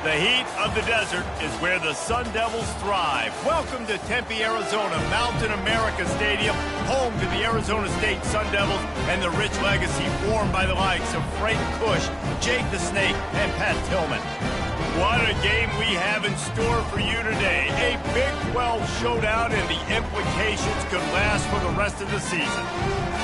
The heat of the desert is where the Sun Devils thrive. Welcome to Tempe, Arizona, Mountain America Stadium, home to the Arizona State Sun Devils and the rich legacy formed by the likes of Frank Kush, Jake the Snake, and Pat Tillman. What a game we have in store for you today. A Big 12 showdown, and the implications could last for the rest of the season.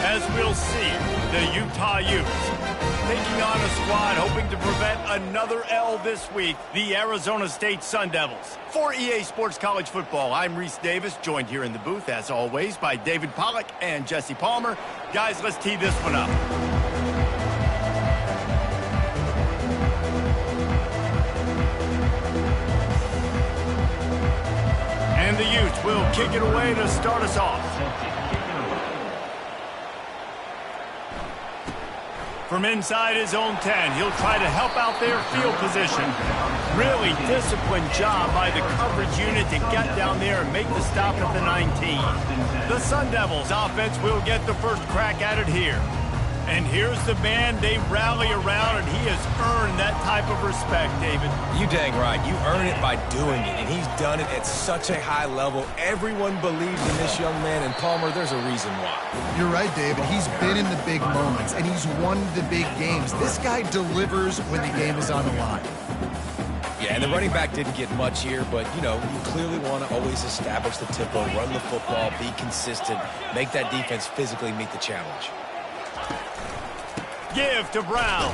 As we'll see, the Utah Utes taking on a squad hoping to prevent another L this week, the Arizona State Sun Devils. For EA Sports College Football, I'm Reese Davis, joined here in the booth, as always, by David Pollack and Jesse Palmer. Guys, let's tee this one up. And the Utes will kick it away to start us off. From inside his own 10, he'll try to help out their field position. Really disciplined job by the coverage unit to get down there and make the stop at the 19. The Sun Devils offense will get the first crack at it here. And here's the man they rally around, and he has earned that type of respect, David. You dang right. You earn it by doing it, and he's done it at such a high level. Everyone believes in this young man, and Palmer, there's a reason why. You're right, David. He's been in the big moments, and he's won the big games. This guy delivers when the game is on the line. Yeah, and the running back didn't get much here, but, you know, you clearly want to always establish the tempo, run the football, be consistent, make that defense physically meet the challenge. Give to Brown.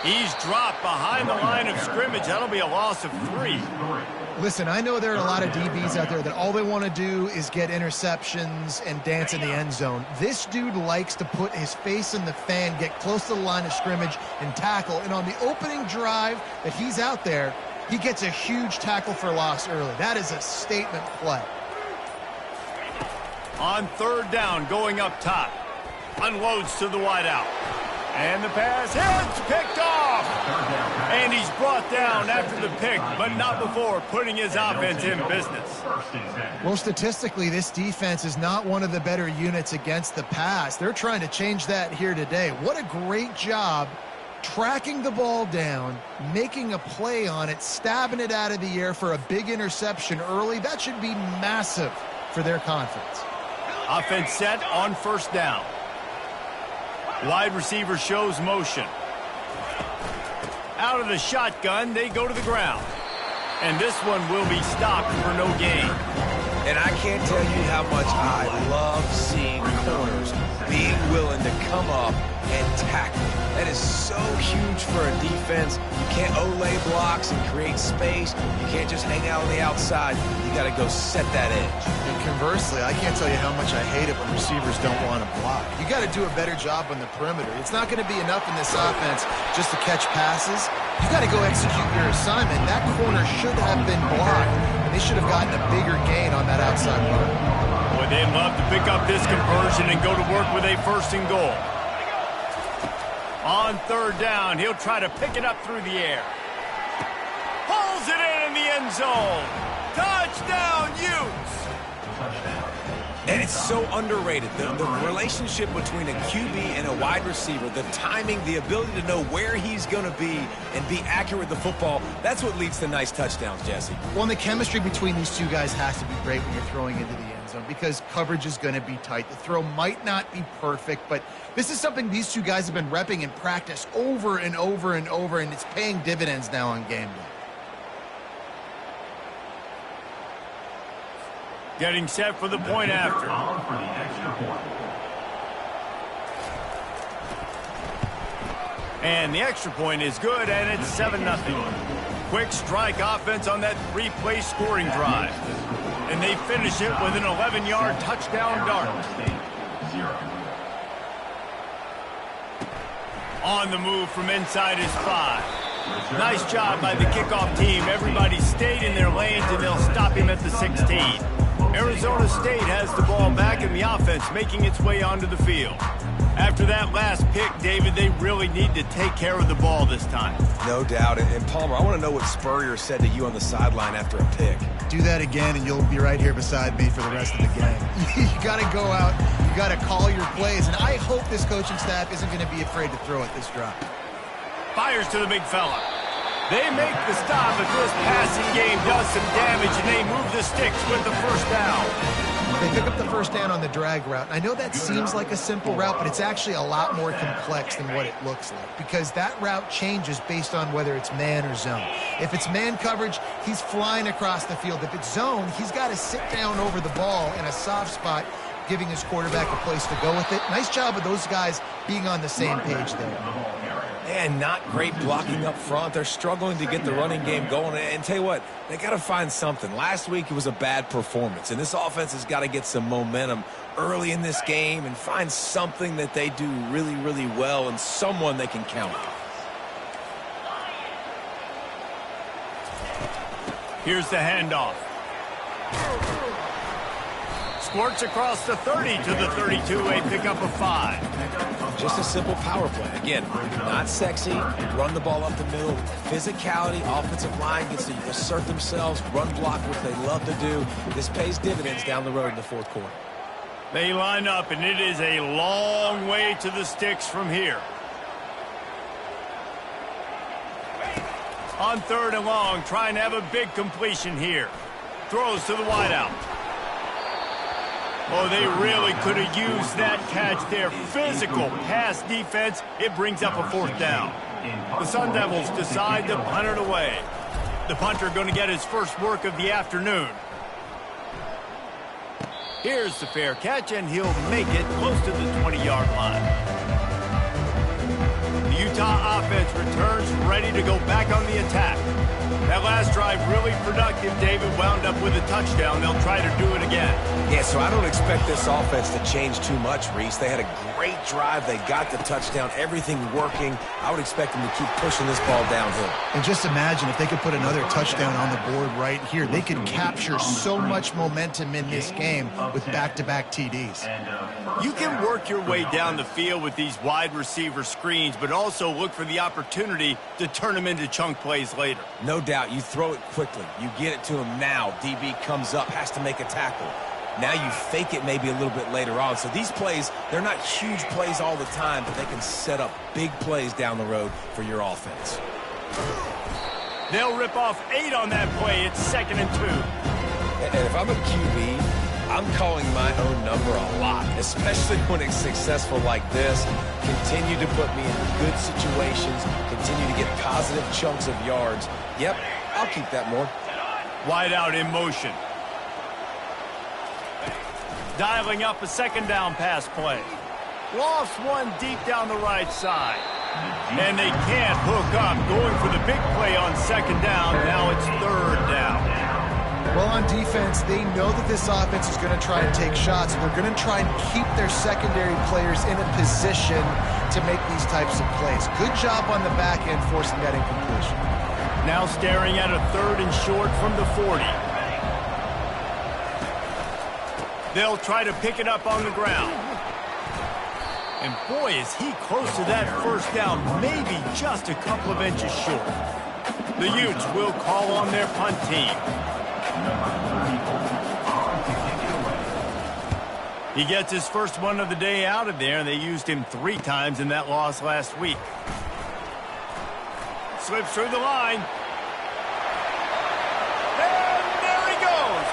He's dropped behind the line of scrimmage. That'll be a loss of 3. Listen, I know there are a lot of DBs out there that all they want to do is get interceptions and dance in the end zone. This dude likes to put his face in the fan, get close to the line of scrimmage, and tackle. And on the opening drive that he's out there, he gets a huge tackle for loss early. That is a statement play. On third down, going up top. Unloads to the wideout. And the pass hits, picked off. And he's brought down after the pick, but not before putting his offense in business. Well, statistically, this defense is not one of the better units against the pass. They're trying to change that here today. What a great job tracking the ball down, making a play on it, stabbing it out of the air for a big interception early. That should be massive for their confidence. Offense set on first down. Wide receiver shows motion. Out of the shotgun, they go to the ground. And this one will be stopped for no gain. And I can't tell you how much I love seeing corners being willing to come up and tackle. That is so huge for a defense. You can't olay blocks and create space. You can't just hang out on the outside. You got to go set that edge. And conversely, I can't tell you how much I hate it when receivers don't want to block. You got to do a better job on the perimeter. It's not going to be enough in this offense just to catch passes. You got to go execute your assignment. That corner should have been blocked, and they should have gotten a bigger gain on that outside run. Boy, they'd love to pick up this conversion and go to work with a first and goal. On third down, he'll try to pick it up through the air. Pulls it in the end zone. Touchdown, Utes! And it's so underrated. The relationship between a QB and a wide receiver, the timing, the ability to know where he's going to be and be accurate with the football, that's what leads to nice touchdowns, Jesse. Well, and the chemistry between these two guys has to be great when you're throwing into the end zone because coverage is going to be tight. The throw might not be perfect, but this is something these two guys have been repping in practice over and over and over, and it's paying dividends now on game day. Getting set for the point after. And the extra point is good, and it's 7-0. Quick strike offense on that 3-play scoring drive. And they finish it with an 11-yard touchdown dart. On the move from inside his 5. Nice job by the kickoff team. Everybody stayed in their lanes, and they'll stop him at the 16. Arizona State has the ball back in the offense, making its way onto the field. After that last pick, David, they really need to take care of the ball this time. No doubt. And Palmer, I want to know what Spurrier said to you on the sideline after a pick. Do that again, and you'll be right here beside me for the rest of the game. You got to go out. You got to call your plays. And I hope this coaching staff isn't going to be afraid to throw it this drive. Fires to the big fella. They make the stop, but this passing game does some damage, and they move the sticks with the first down. They pick up the first down on the drag route. I know that seems like a simple route, but it's actually a lot more complex than what it looks like, because that route changes based on whether it's man or zone. If it's man coverage, he's flying across the field. If it's zone, he's got to sit down over the ball in a soft spot, giving his quarterback a place to go with it. Nice job of those guys being on the same page there. And not great blocking up front. They're struggling to get the running game going. And tell you what, they got to find something. Last week it was a bad performance, and this offense has got to get some momentum early in this game and find something that they do really, really well and someone they can count on. Here's the handoff. Squirts across the 30 to the 32, a pickup of 5. Just a simple power play. Again, not sexy, run the ball up the middle, physicality, offensive line gets to assert themselves, run block, which they love to do. This pays dividends down the road in the fourth quarter. They line up, and it is a long way to the sticks from here. On 3rd and long, trying to have a big completion here. Throws to the wideout. Oh, they really could have used that catch there. Physical pass defense. It brings up a 4th down. The Sun Devils decide to punt it away. The punter going to get his first work of the afternoon. Here's the fair catch, and he'll make it close to the 20-yard line. The Utah offense returns ready to go back on the attack. That last drive really productive. David wound up with a touchdown. They'll try to do it again. Yeah, so I don't expect this offense to change too much, Reese. They had a great drive. They got the touchdown. Everything working. I would expect them to keep pushing this ball downhill. And just imagine if they could put another touchdown on the board right here. They could capture so much momentum in this game with back-to-back TDs. You can work your way down the field with these wide receiver screens, but also look for the opportunity to turn them into chunk plays later. No doubt. You throw it quickly. You get it to him now. DB comes up, has to make a tackle. Now you fake it maybe a little bit later on. So these plays, they're not huge plays all the time, but they can set up big plays down the road for your offense. They'll rip off 8 on that play. It's 2nd and 2. And if I'm a QB, I'm calling my own number a lot, especially when it's successful like this. Continue to put me in good situations, continue to get positive chunks of yards. Yep, I'll keep that more. Wide out in motion. Dialing up a 2nd down pass play. Lofts one deep down the right side. And they can't hook up. Going for the big play on 2nd down. Now it's 3rd down. Well, on defense, they know that this offense is going to try and take shots. They're going to try and keep their secondary players in a position to make these types of plays. Good job on the back end forcing that incompletion. Now staring at a 3rd and short from the 40. They'll try to pick it up on the ground. And boy, is he close to that 1st down, maybe just a couple of inches short. The Utes will call on their punt team. He gets his first one of the day out of there, and they used him 3 times in that loss last week. Slips through the line. And there he goes.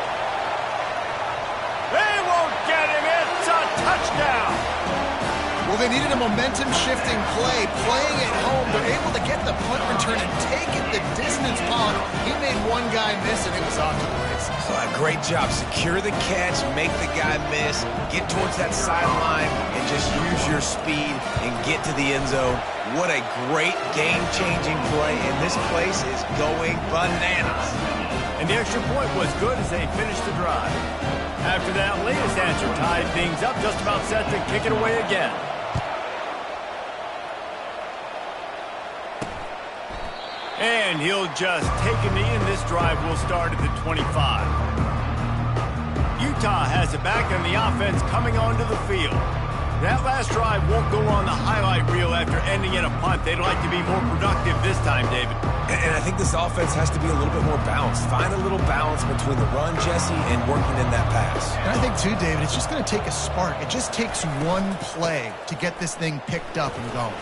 They won't get him. It's a touchdown. Well, they needed a momentum-shifting play. Playing at home, they're able to get the punt return and take it the distance on. He made one guy miss, and it was off to the races. Great job. Secure the catch, make the guy miss, get towards that sideline, and just use your speed and get to the end zone. What a great game-changing play, and this place is going bananas. And the extra point was good as they finished the drive. After that latest answer tied things up, just about set to kick it away again. And he'll just take a knee, and this drive will start at the 25. Utah has it back, and the offense coming onto the field. That last drive won't go on the highlight reel after ending in a punt. They'd like to be more productive this time, David. And I think this offense has to be a little bit more balanced. Find a little balance between the run, Jesse, and working in that pass. And I think, too, David, it's just going to take a spark. It just takes one play to get this thing picked up and going.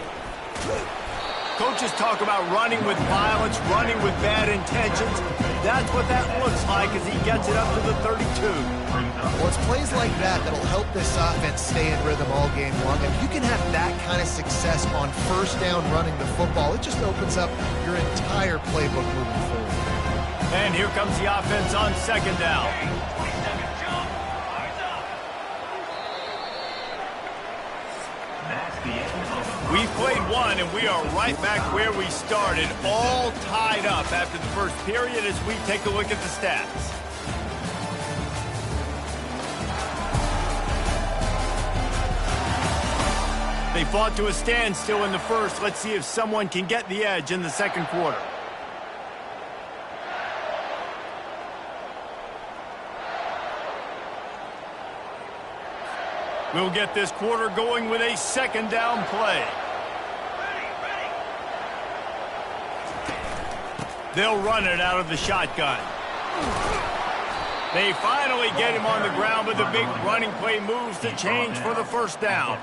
Coaches talk about running with violence, running with bad intentions. That's what that looks like as he gets it up to the 32. Well, it's plays like that that'll help this offense stay in rhythm all game long. If you can have that kind of success on first down running the football, it just opens up your entire playbook moving forward. And here comes the offense on second down. We've played one, and we are right back where we started, all tied up after the first period as we take a look at the stats. They fought to a standstill in the first. Let's see if someone can get the edge in the second quarter. We'll get this quarter going with a second down play. They'll run it out of the shotgun. They finally get him on the ground with a big running play moves to change for the first down.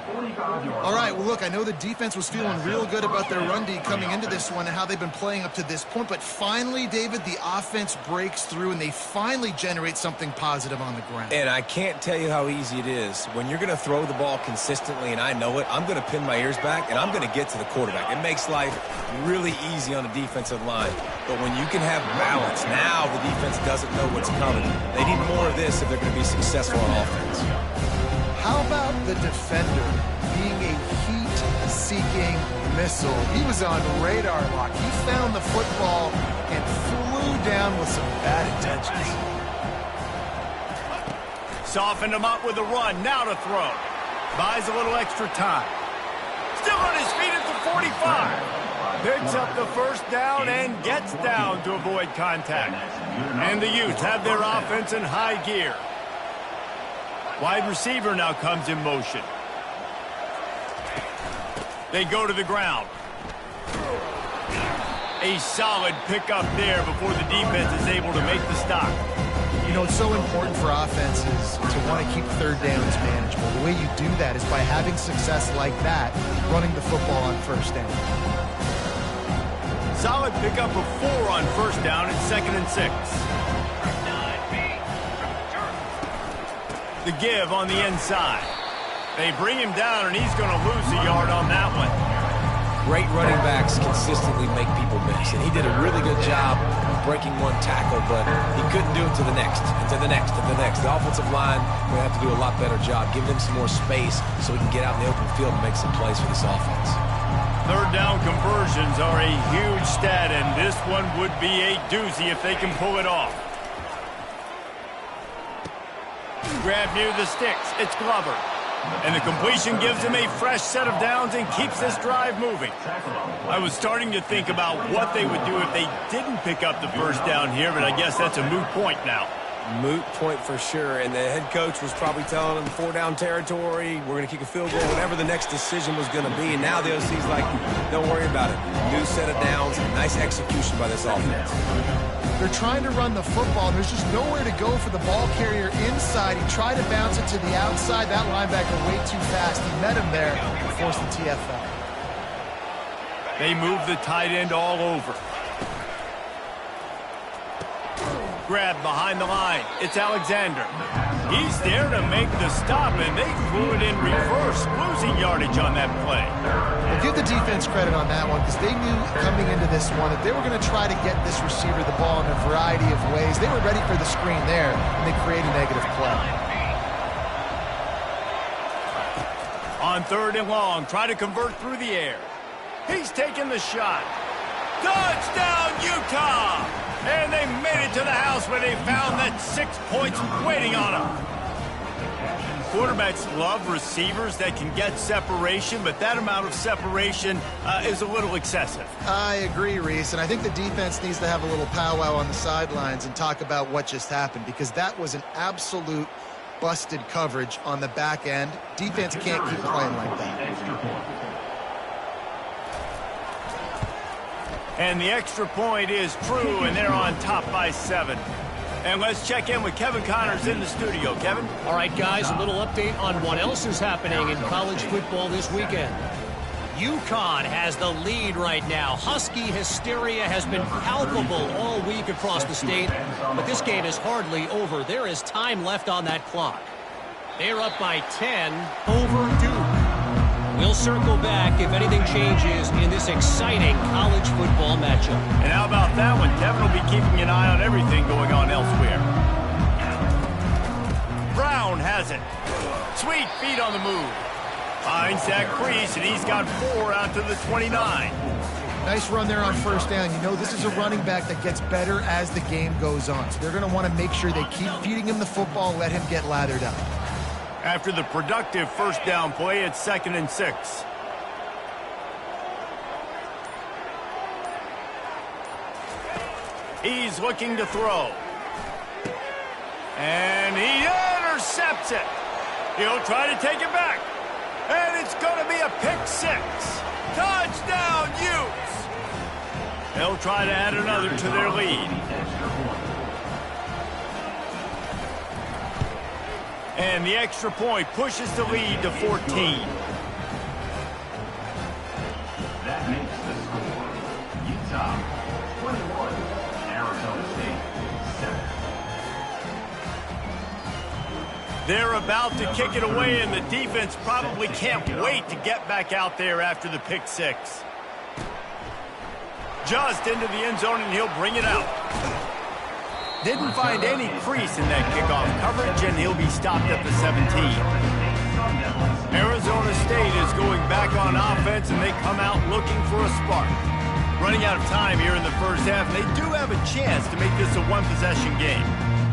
All right, well, look, I know the defense was feeling real good about their run D coming into this one and how they've been playing up to this point, but finally, David, the offense breaks through and they finally generate something positive on the ground. And I can't tell you how easy it is. When you're going to throw the ball consistently, and I know it, I'm going to pin my ears back, and I'm going to get to the quarterback. It makes life really easy on the defensive line. But when you can have balance, now the defense doesn't know what's coming. They need more of this if they're going to be successful on offense. How about the defender being a heat-seeking missile? He was on radar lock. He found the football and flew down with some bad intentions. Softened him up with a run. Now to throw. Buys a little extra time. Still on his feet at the 45. Picks up the first down and gets down to avoid contact. And the Utes have their offense in high gear. Wide receiver now comes in motion. They go to the ground. A solid pickup there before the defense is able to make the stop. You know, it's so important for offenses to want to keep third downs manageable. The way you do that is by having success like that, running the football on first down. Solid pickup of 4 on first down and 2nd and 6. The give on the inside. They bring him down, and he's going to lose a yard on that one. Great running backs consistently make people miss, and he did a really good job breaking one tackle, but he couldn't do it to the next, and to the next, and the next. The offensive line will have to do a lot better job, giving him some more space so he can get out in the open field and make some plays for this offense. Third down conversions are a huge stat, and this one would be a doozy if they can pull it off. Grab near the sticks. It's Glover. And the completion gives him a fresh set of downs and keeps this drive moving. I was starting to think about what they would do if they didn't pick up the first down here, but I guess that's a moot point now. Moot point for sure, and the head coach was probably telling them 4-down territory, we're going to kick a field goal, whatever the next decision was going to be, and now the OC's like, don't worry about it. New set of downs, nice execution by this offense. They're trying to run the football. There's just nowhere to go for the ball carrier inside. He tried to bounce it to the outside. That linebacker way too fast. He met him there and forced the TFL. They move the tight end all over. Grab behind the line. It's Alexander. He's there to make the stop, and they threw it in reverse, losing yardage on that play. Well, give the defense credit on that one because they knew coming into this one that they were going to try to get this receiver the ball in a variety of ways. They were ready for the screen there, and they created a negative play. On 3rd and long, try to convert through the air. He's taking the shot. Touchdown, Utah! And they made it to the house where they found that 6 points waiting on them. Quarterbacks love receivers that can get separation, but that amount of separation is a little excessive. I agree, Reese, and I think the defense needs to have a little powwow on the sidelines and talk about what just happened because that was an absolute busted coverage on the back end. Defense can't keep playing like that. And the extra point is true, and they're on top by 7. And let's check in with Kevin Connors in the studio. Kevin? All right, guys, a little update on what else is happening in college football this weekend. UConn has the lead right now. Husky hysteria has been palpable all week across the state, but this game is hardly over. There is time left on that clock. They're up by 10 over Duke. We'll circle back if anything changes in this exciting college football matchup. And how about that one? Kevin will be keeping an eye on everything going on elsewhere. Brown has it. Sweet feet on the move. Finds that crease, and he's got 4 out to the 29. Nice run there on first down. You know, this is a running back that gets better as the game goes on. So they're going to want to make sure they keep feeding him the football, let him get lathered up. After the productive first down play, it's 2nd and 6. He's looking to throw. And he intercepts it. He'll try to take it back. And it's going to be a pick 6. Touchdown, Utes! They'll try to add another to their lead. And the extra point pushes the lead to 14. That makes the score Utah 21, Arizona State 7. They're about to kick it away, and the defense probably can't wait to get back out there after the pick 6. Just into the end zone, and he'll bring it out. Didn't find any crease in that kickoff coverage, and he'll be stopped at the 17. Arizona State is going back on offense, and they come out looking for a spark. Running out of time here in the first half, and they do have a chance to make this a one-possession game.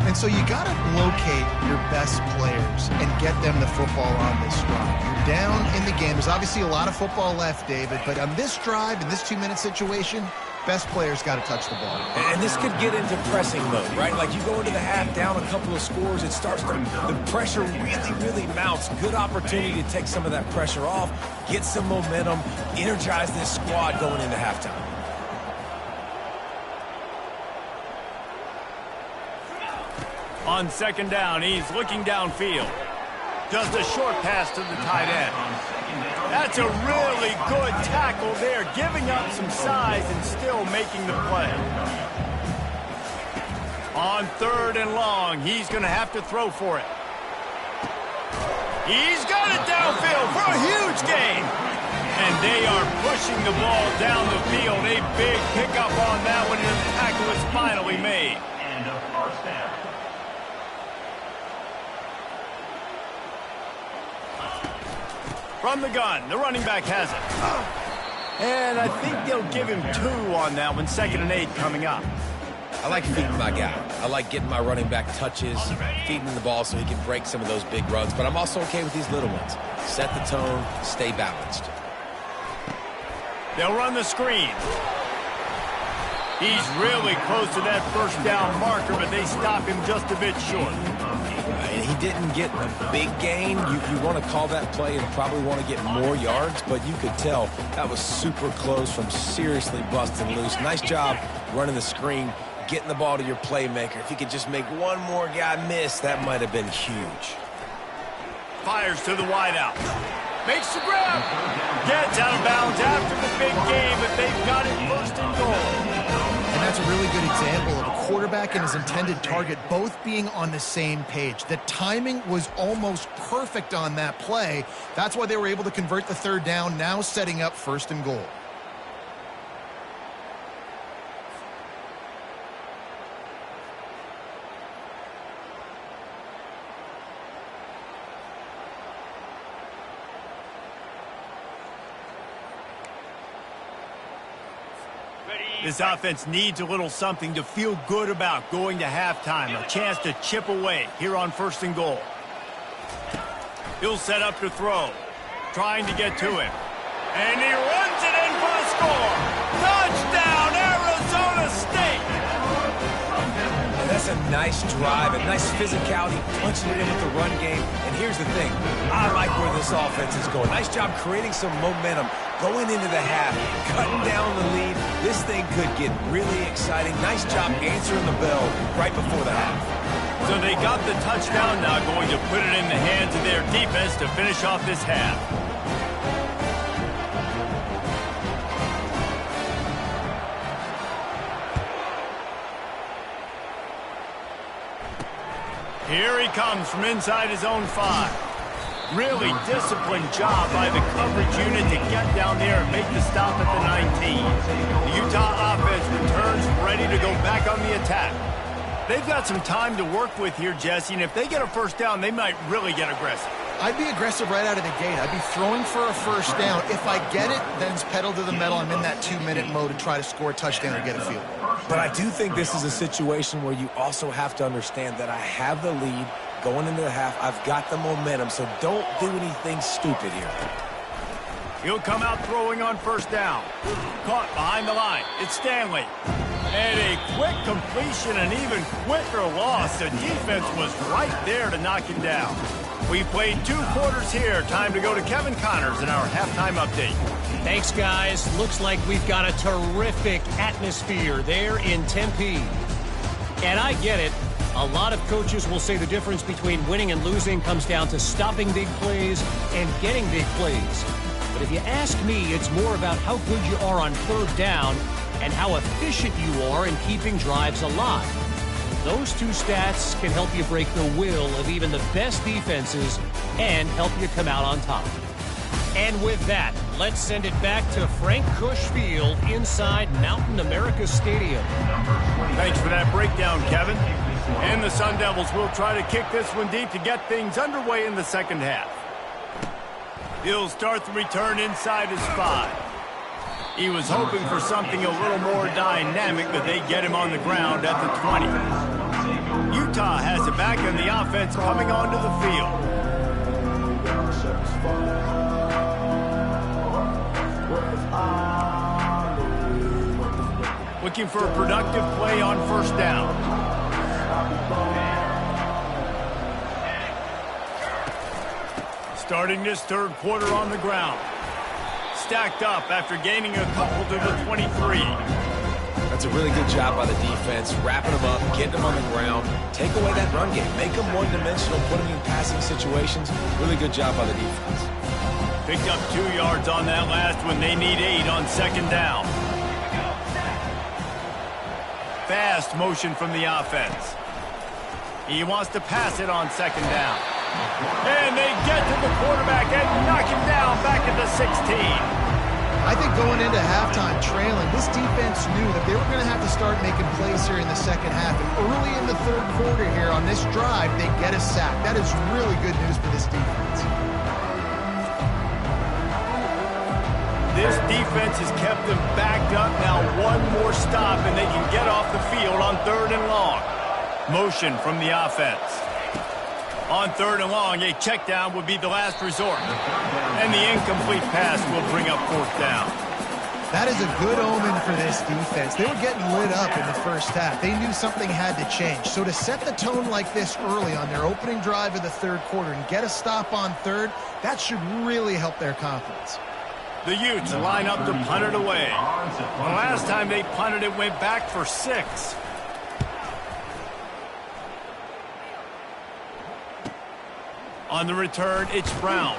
And so you got to locate your best players and get them the football on this drive. You're down in the game. There's obviously a lot of football left, David, but on this drive, in this 2-minute situation, best players got to touch the ball. And this could get into pressing mode, right? Like you go into the half down a couple of scores, it starts to, the pressure really mounts. Good opportunity to take some of that pressure off, get some momentum, energize this squad going into halftime. On 2nd down, he's looking downfield. Just a short pass to the tight end. That's a really good tackle there, giving up some size and still making the play. On 3rd and long, he's going to have to throw for it. He's got it downfield for a huge gain. And they are pushing the ball down the field. A big pickup on that one, and the tackle is finally made. And a first down. From the gun, the running back has it. And I think they'll give him 2 on that one. 2nd and 8 coming up. I like feeding my guy. I like getting my running back touches, feeding the ball so he can break some of those big runs. But I'm also okay with these little ones. Set the tone, stay balanced. They'll run the screen. He's really close to that first down marker, but they stop him just a bit short. And he didn't get a big gain. You want to call that play and probably want to get more yards, but you could tell that was super close from seriously busting loose. Nice job running the screen, getting the ball to your playmaker. If you could just make one more guy miss, that might have been huge. Fires to the wideout. Makes the grab. Gets out of bounds after the big game, but they've got it 1st and goal. And that's a really good example of a quarterback and his intended target both being on the same page. The timing was almost perfect on that play. That's why they were able to convert the 3rd down, now setting up 1st and goal. This offense needs a little something to feel good about going to halftime. A chance to chip away here on 1st and goal. He'll set up to throw. Trying to get to him. And he runs it in for the score. Touchdown, Arizona State! And that's a nice drive, a nice physicality, punching it in with the run game. And here's the thing. I like where this offense is going. Nice job creating some momentum. Going into the half, cutting down the lead. This thing could get really exciting. Nice job answering the bell right before the half. So they got the touchdown, now going to put it in the hands of their defense to finish off this half. Here he comes from inside his own 5. Really disciplined job by the coverage unit to get down there and make the stop at the 19. The Utah offense returns ready to go back on the attack. They've got some time to work with here, Jesse, and if they get a first down, they might really get aggressive. I'd be aggressive right out of the gate. I'd be throwing for a first down. If I get it, then it's pedal to the metal. I'm in that 2-minute mode to try to score a touchdown or get a field. But I do think this is a situation where you also have to understand that I have the lead going into the half. I've got the momentum, so don't do anything stupid here. He'll come out throwing on first down. Caught behind the line. It's Stanley. And a quick completion, an even quicker loss. The defense was right there to knock him down. We played 2 quarters here. Time to go to Kevin Connors in our halftime update. Thanks, guys. Looks like we've got a terrific atmosphere there in Tempe. And I get it. A lot of coaches will say the difference between winning and losing comes down to stopping big plays and getting big plays. But if you ask me, it's more about how good you are on third down and how efficient you are in keeping drives alive. Those 2 stats can help you break the will of even the best defenses and help you come out on top. And with that, let's send it back to Frank Cush Field inside Mountain America Stadium. Thanks for that breakdown, Kevin. And the Sun Devils will try to kick this one deep to get things underway in the second half. He'll start the return inside his 5. He was hoping for something a little more dynamic, but they get him on the ground at the 20. Utah has it back, and the offense coming onto the field. Looking for a productive play on first down. Starting this third quarter on the ground. Stacked up after gaining a couple to the 23. That's a really good job by the defense, wrapping them up, getting them on the ground, take away that run game, make them one-dimensional, put them in passing situations. Really good job by the defense. Picked up 2 yards on that last one. They need 8 on second down. Fast motion from the offense. He wants to pass it on second down. And they get to the quarterback and knock him down back at the 16. I think going into halftime trailing, this defense knew that they were going to have to start making plays here in the second half. And early in the third quarter here on this drive, they get a sack. That is really good news for this defense. This defense has kept them backed up. Now 1 more stop and they can get off the field on 3rd and long. Motion from the offense. On 3rd and long, a check down would be the last resort. And the incomplete pass will bring up 4th down. That is a good omen for this defense. They were getting lit up in the first half. They knew something had to change. So to set the tone like this early on their opening drive of the third quarter and get a stop on 3rd, that should really help their confidence. The Utes line up to punt it away. The last time they punted it went back for 6. On the return, it's Brown.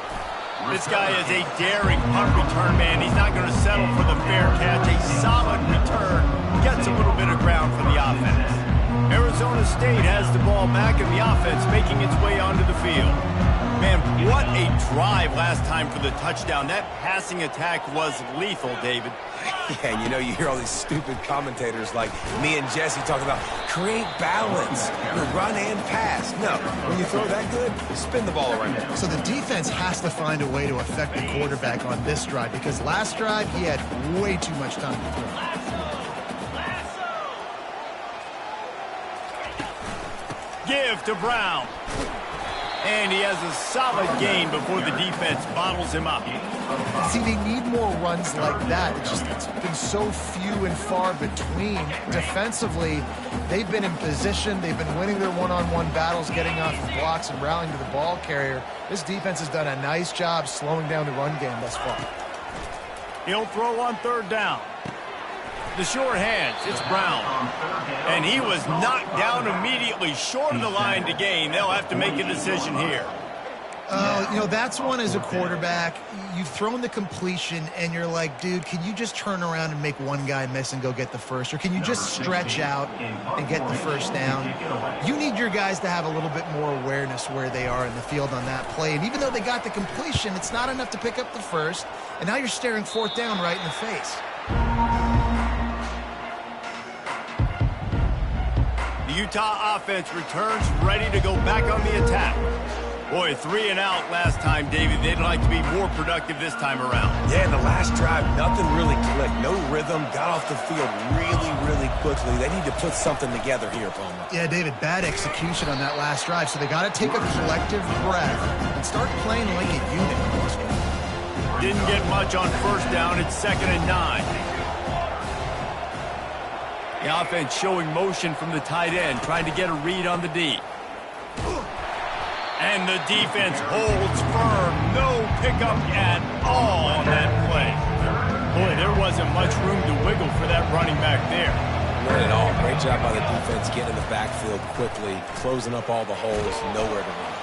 This guy is a daring punt return man. He's not going to settle for the fair catch. A solid return gets a little bit of ground for the offense. Arizona State has the ball back, and the offense making its way onto the field. Man, what a drive last time for the touchdown. That passing attack was lethal, David. Yeah, you know, you hear all these stupid commentators like me and Jesse talking about create balance, you run and pass. No, when you throw that good, spin the ball around. So the defense has to find a way to affect the quarterback on this drive because last drive he had way too much time to throw. Give to Brown. And he has a solid gain before the defense bottles him up. See, they need more runs like that. It's been so few and far between. Defensively, they've been in position. They've been winning their one-on-one battles, getting off the blocks and rallying to the ball carrier. This defense has done a nice job slowing down the run game thus far. He'll throw on 3rd down. The short hands, it's Brown. And he was knocked down immediately short of the line to gain. They'll have to make a decision here. You know, that's one as a quarterback. You've thrown the completion, and you're like, dude, can you just turn around and make one guy miss and go get the first? Or can you just stretch out and get the first down? You need your guys to have a little bit more awareness where they are in the field on that play. And even though they got the completion, it's not enough to pick up the first. And now you're staring fourth down right in the face. The Utah offense returns ready to go back on the attack. Boy, 3 and out last time, David. They'd like to be more productive this time around. Yeah, in the last drive, nothing really clicked. No rhythm. Got off the field really, really quickly. They need to put something together here, Palmer. Yeah, David, bad execution on that last drive. So they got to take a collective breath and start playing like a unit. Didn't get much on first down. It's 2nd and 9. The offense showing motion from the tight end, trying to get a read on the D. And the defense holds firm. No pickup at all on that play. Boy, there wasn't much room to wiggle for that running back there. Not at all. Great job by the defense getting in the backfield quickly, closing up all the holes, nowhere to run.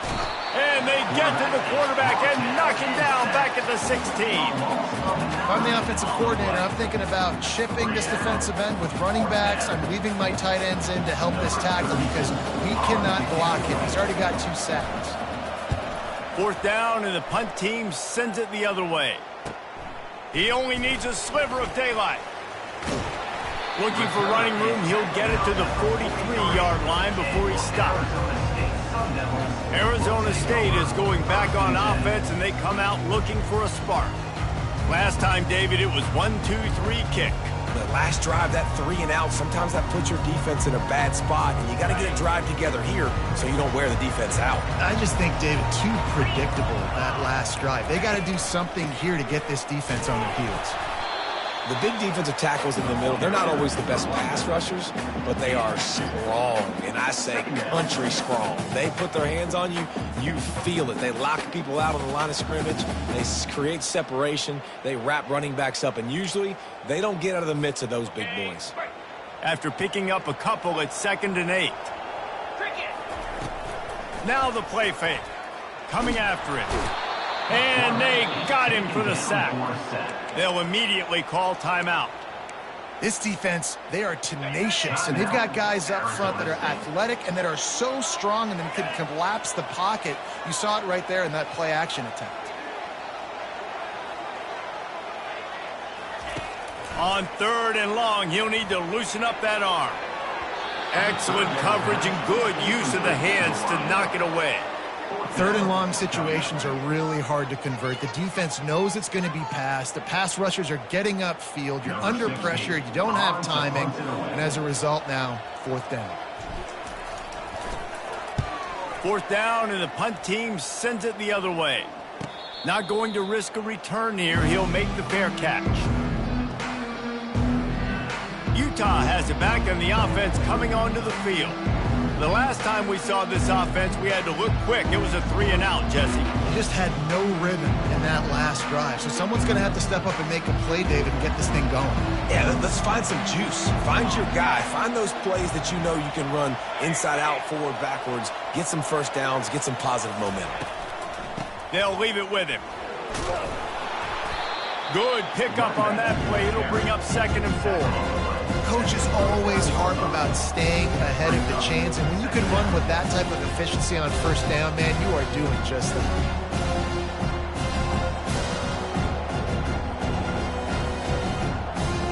And they get to the quarterback and knock him down back at the 16. If I'm the offensive coordinator, I'm thinking about chipping this defensive end with running backs. I'm leaving my tight ends in to help this tackle because we cannot block him. He's already got 2 sacks. 4th down, and the punt team sends it the other way. He only needs a sliver of daylight. Looking for running room, he'll get it to the 43-yard line before he stops. Arizona State is going back on offense, and they come out looking for a spark. Last time, David, it was 1-2-3 kick. The last drive, that 3 and out, sometimes that puts your defense in a bad spot, and you got to get a drive together here so you don't wear the defense out. I just think, David, too predictable that last drive. They got to do something here to get this defense on their heels. The big defensive tackles in the middle, they're not always the best pass rushers, but they are strong, and I say country strong. They put their hands on you, you feel it. They lock people out on the line of scrimmage. They create separation. They wrap running backs up, and usually they don't get out of the midst of those big boys. After picking up a couple at 2nd and 8. Now the play fake. Coming after it. And they got him for the sack. They'll immediately call timeout. This defense, they are tenacious, and they've got guys up front that are athletic and that are so strong and then can collapse the pocket. You saw it right there in that play-action attempt. On 3rd and long, he'll need to loosen up that arm. Excellent coverage and good use of the hands to knock it away. 3rd and long situations are really hard to convert. The defense knows it's going to be passed. The pass rushers are getting upfield. You're under pressure. You don't have timing. And as a result now, 4th down. 4th down, and the punt team sends it the other way. Not going to risk a return here. He'll make the fair catch. Utah has it back, and the offense coming onto the field. The last time we saw this offense, we had to look quick. It was a 3 and out, Jesse. They just had no rhythm in that last drive. So someone's going to have to step up and make a play, David, and get this thing going. Yeah, let's find some juice. Find your guy. Find those plays that you know you can run inside out, forward, backwards. Get some first downs. Get some positive momentum. They'll leave it with him. Good pickup on that play. It'll bring up 2nd and 4. Coaches always harp about staying ahead of the chains, and when you can run with that type of efficiency on 1st down, man, you are doing just that.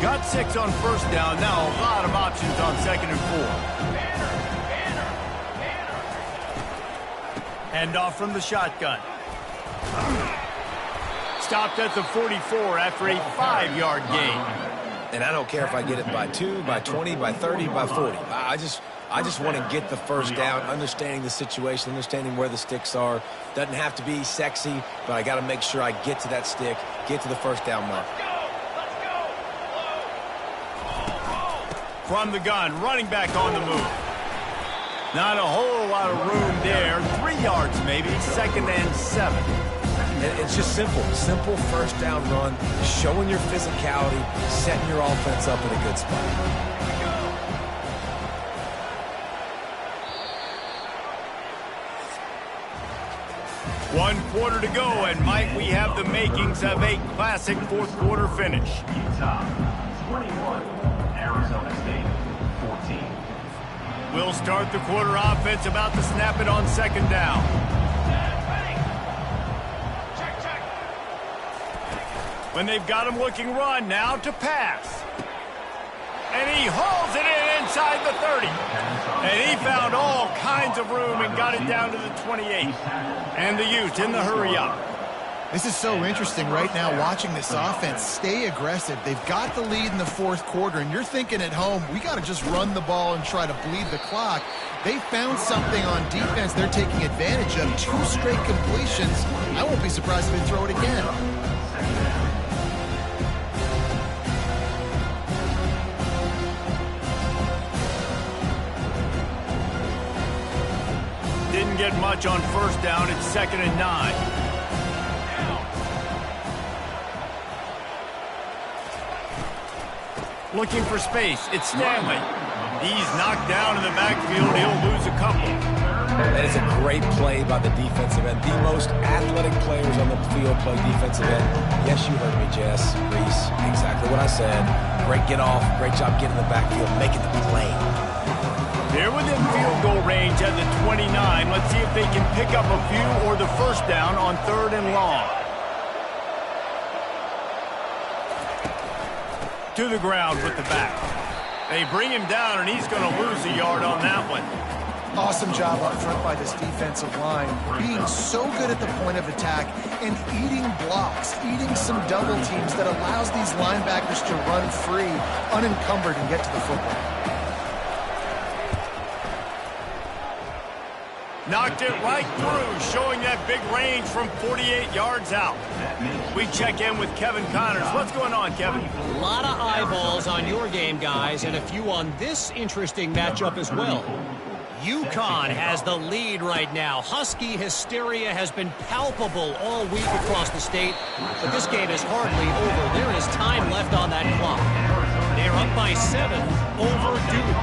Got 6 on 1st down. Now a lot of options on 2nd and 4. Hand off from the shotgun. Stopped at the 44 after a 5-yard gain. And I don't care if I get it by 2, by 20, by 30, by 40. I just want to get the first down, understanding the situation, understanding where the sticks are. Doesn't have to be sexy, but I got to make sure I get to that stick, get to the first down mark. From the gun, running back on the move. Not a whole lot of room there. 3 yards maybe, 2nd and 7. It's just simple. Simple first down run, showing your physicality, setting your offense up in a good spot. 1 quarter to go, and might we have the makings of a classic fourth quarter finish. Utah, 21. Arizona State, 14. We'll start the quarter offense, about to snap it on second down. When they've got him looking run, now to pass. And he hauls it in inside the 30. And he found all kinds of room and got it down to the 28. And the Utes in the hurry up. This is so interesting right now watching this offense stay aggressive. They've got the lead in the fourth quarter, and you're thinking at home, we got to just run the ball and try to bleed the clock. They found something on defense they're taking advantage of. 2 straight completions. I won't be surprised if they throw it again. Didn't get much on first down. It's 2nd and 9. Looking for space. It's Stanley. He's knocked down in the backfield. He'll lose a couple. That is a great play by the defensive end. The most athletic players on the field play defensive end. Yes, you heard me, Jess. Reese. Exactly what I said. Great get off. Great job getting in the backfield, making the play. They're within field goal range at the 29. Let's see if they can pick up a few or the first down on 3rd and long. To the ground with the back. They bring him down, and he's going to lose a yard on that one. Awesome job up front by this defensive line, being so good at the point of attack and eating blocks, eating some double teams that allows these linebackers to run free, unencumbered, and get to the football. Knocked it right through, showing that big range from 48 yards out. We check in with Kevin Connors. What's going on, Kevin? A lot of eyeballs on your game, guys, and a few on this interesting matchup as well. UConn has the lead right now. Husky hysteria has been palpable all week across the state, but this game is hardly over. There is time left on that clock. They're up by 7 over Duke.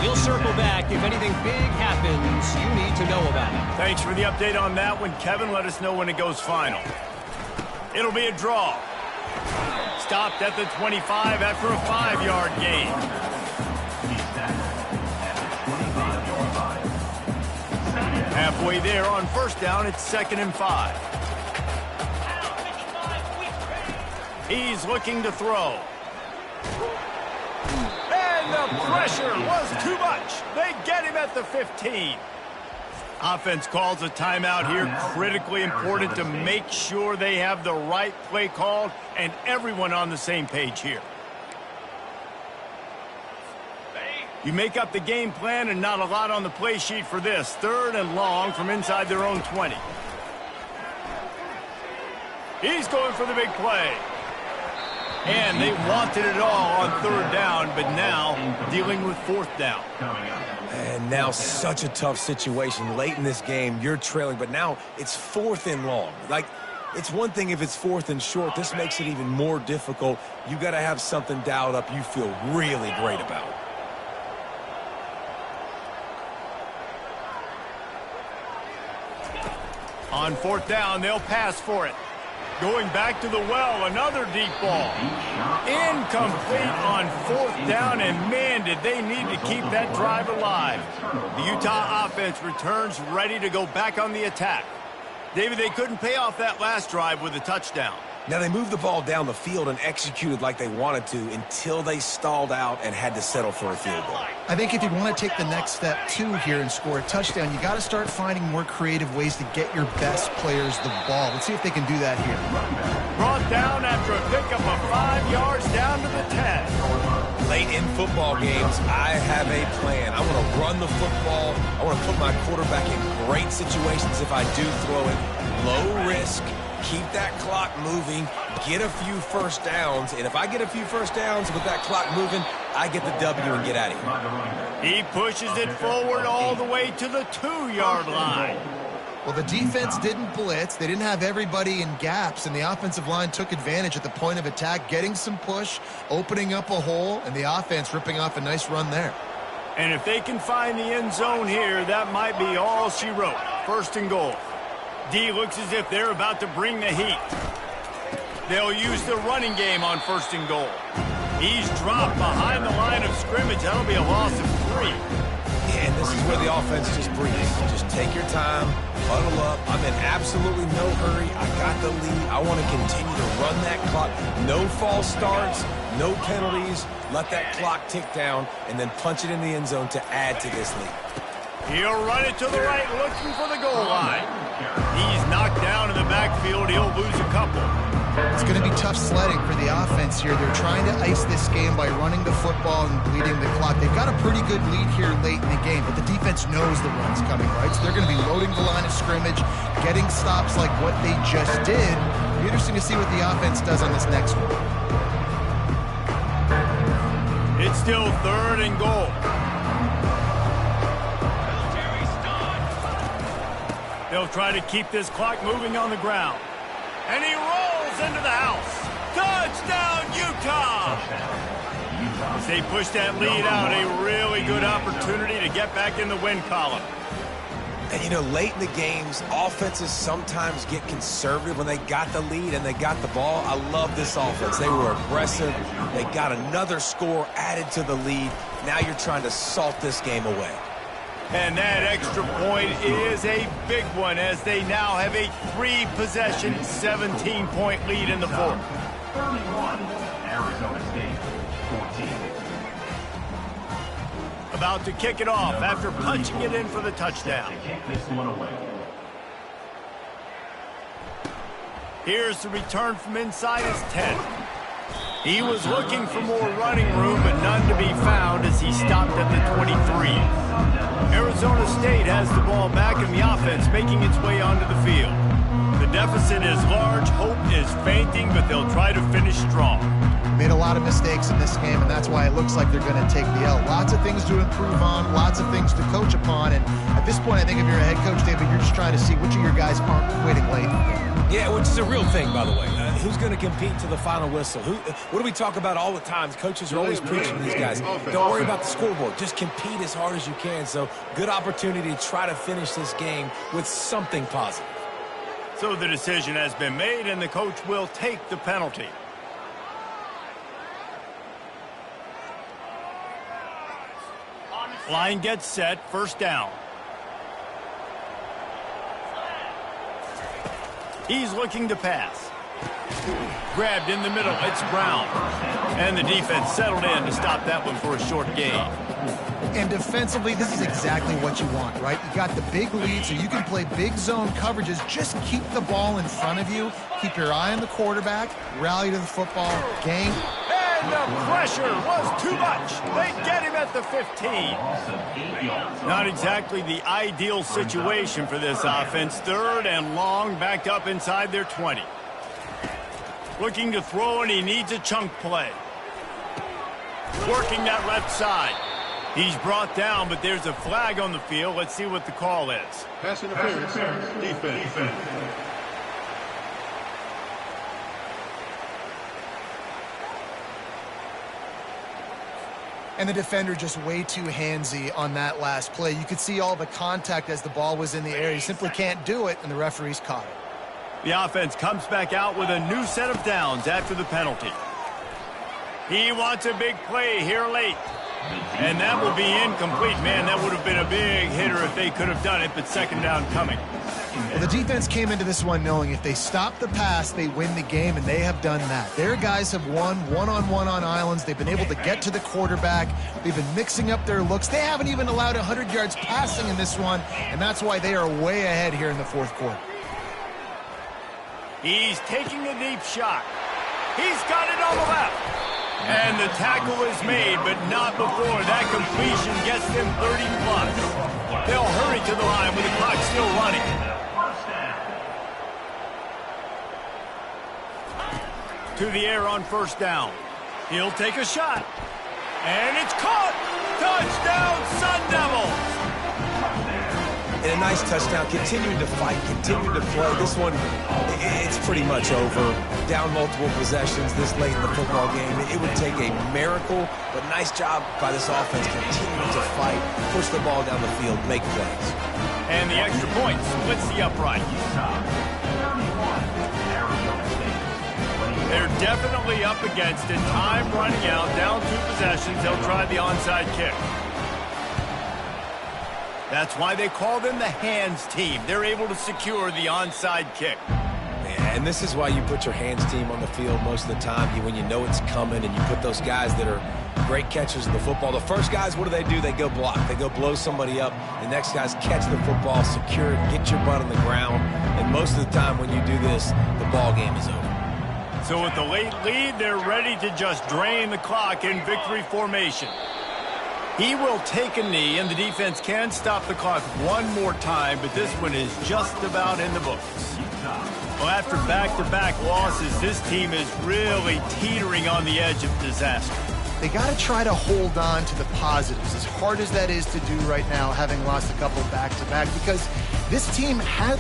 We'll circle back if anything big happens you need to know about it. Thanks for the update on that one, Kevin. Let us know when it goes final. It'll be a draw. Stopped at the 25 after a 5-yard gain. Halfway there on first down, it's 2nd and 5. He's looking to throw. And the pressure was too much. They get him at the 15. Offense calls a timeout here. Critically important to make sure they have the right play called and everyone on the same page here. You make up the game plan and not a lot on the play sheet for this. 3rd and long from inside their own 20. He's going for the big play. And they wanted it all on 3rd down, but now dealing with 4th down. And now such a tough situation. Late in this game, you're trailing, but now it's 4th and long. Like, it's one thing if it's 4th and short. This makes it even more difficult. You got to have something dialed up you feel really great about. On 4th down, they'll pass for it. Going back to the well, another deep ball. Incomplete on 4th down, and man, did they need to keep that drive alive. The Utah offense returns ready to go back on the attack. David, they couldn't pay off that last drive with a touchdown. Now, they moved the ball down the field and executed like they wanted to until they stalled out and had to settle for a field goal. I think if you want to take the next step, too, here and score a touchdown, you got to start finding more creative ways to get your best players the ball. Let's see if they can do that here. Brought down after a pickup of 5 yards down to the 10. Late in football games, I have a plan. I want to run the football. I want to put my quarterback in great situations if I do throw it. Low risk. Keep that clock moving, get a few first downs, and if I get a few first downs with that clock moving, I get the W and get out of here. He pushes it forward all the way to the 2-yard line. Well, the defense didn't blitz. They didn't have everybody in gaps, and the offensive line took advantage at the point of attack, getting some push, opening up a hole, and the offense ripping off a nice run there. And if they can find the end zone here, that might be all she wrote. 1st and goal. D looks as if they're about to bring the heat. They'll use the running game on 1st and goal. He's dropped behind the line of scrimmage. That'll be a loss of 3. Yeah, and this is where the offense just breathes. Just take your time, huddle up. I'm in absolutely no hurry. I got the lead. I want to continue to run that clock. No false starts, no penalties. Let that clock tick down, and then punch it in the end zone to add to this lead. He'll run it to the right, looking for the goal line. He's knocked down in the backfield. He'll lose a couple. It's going to be tough sledding for the offense here. They're trying to ice this game by running the football and bleeding the clock. They've got a pretty good lead here late in the game, but the defense knows the run's coming, right? So they're going to be loading the line of scrimmage, getting stops like what they just did. It'll be interesting to see what the offense does on this next one. It's still 3rd and goal. They'll try to keep this clock moving on the ground. And he rolls into the house. Touchdown, Utah! As they push that lead out, a really good opportunity to get back in the win column. And, you know, late in the games, offenses sometimes get conservative when they got the lead and they got the ball. I love this offense. They were aggressive. They got another score added to the lead. Now you're trying to salt this game away. And that extra point is a big one as they now have a 3-possession, 17-point lead in the 4th. 31, Arizona State, 14. About to kick it off after punching it in for the touchdown. To kick this one away. Here's the return from inside his 10. He was looking for more running room, but none to be found as he stopped at the 23. Arizona State has the ball back in the offense, making its way onto the field. The deficit is large, hope is fainting, but they'll try to finish strong. Made a lot of mistakes in this game, and that's why it looks like they're going to take the L. Lots of things to improve on, lots of things to coach upon, and at this point, I think if you're a head coach, David, you're just trying to see which of your guys aren't quitting late. Yeah, which is a real thing, by the way. Who's going to compete to the final whistle? What do we talk about all the time? Coaches are always preaching to these guys. Don't worry about the scoreboard. Just compete as hard as you can. So, good opportunity to try to finish this game with something positive. So the decision has been made, and the coach will take the penalty. Line gets set, 1st down. He's looking to pass. Grabbed in the middle, it's Brown. And the defense settled in to stop that one for a short gain. And defensively, this is exactly what you want, right? You got the big lead, so you can play big zone coverages. Just keep the ball in front of you. Keep your eye on the quarterback. Rally to the football. Gain. And the pressure was too much. They get him at the 15. Not exactly the ideal situation for this offense. 3rd and long, backed up inside their 20. Looking to throw, and he needs a chunk play. Working that left side. He's brought down, but there's a flag on the field. Let's see what the call is. Pass interference. Defense. And the defender just way too handsy on that last play. You could see all the contact as the ball was in the air. He simply can't do it, and the referee's caught it. The offense comes back out with a new set of downs after the penalty. He wants a big play here late. And that will be incomplete. Man, that would have been a big hitter if they could have done it, but 2nd down coming. Well, the defense came into this one knowing if they stop the pass, they win the game, and they have done that. Their guys have won one-on-one on islands. They've been able to get to the quarterback. They've been mixing up their looks. They haven't even allowed 100 yards passing in this one, and that's why they are way ahead here in the 4th quarter. He's taking a deep shot. He's got it on the left. And the tackle is made, but not before that completion gets them 30+. They'll hurry to the line with the clock still running. To the air on 1st down. He'll take a shot. And it's caught! Touchdown, Sun Devils! And a nice touchdown. Continuing to fight, continuing to play. This one, it's pretty much over. Down multiple possessions this late in the football game. It would take a miracle, but nice job by this offense continuing to fight, push the ball down the field, make plays. And the extra point splits the upright. They're definitely up against it. Time running out, down 2 possessions. They'll try the onside kick. That's why they call them the hands team. They're able to secure the onside kick. And this is why you put your hands team on the field most of the time, when you know it's coming, and you put those guys that are great catchers of the football. The first guys, what do? They go block. They go blow somebody up. The next guys catch the football, secure it, get your butt on the ground. And most of the time when you do this, the ball game is over. So with the late lead, they're ready to just drain the clock in victory formation. He will take a knee, and the defense can stop the clock one more time, but this one is just about in the books. Well, after back-to-back losses, this team is really teetering on the edge of disaster. They got to try to hold on to the positives, as hard as that is to do right now, having lost a couple back-to-back, because this team has